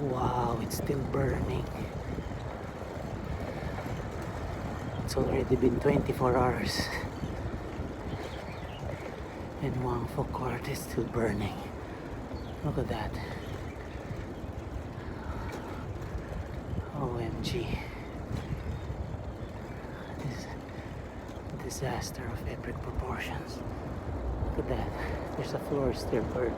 Wow, it's still burning. It's already been 24 hours. And Wang Fuk Court is still burning. Look at that. OMG. This is a disaster of epic proportions. Look at that. There's a floor still burning.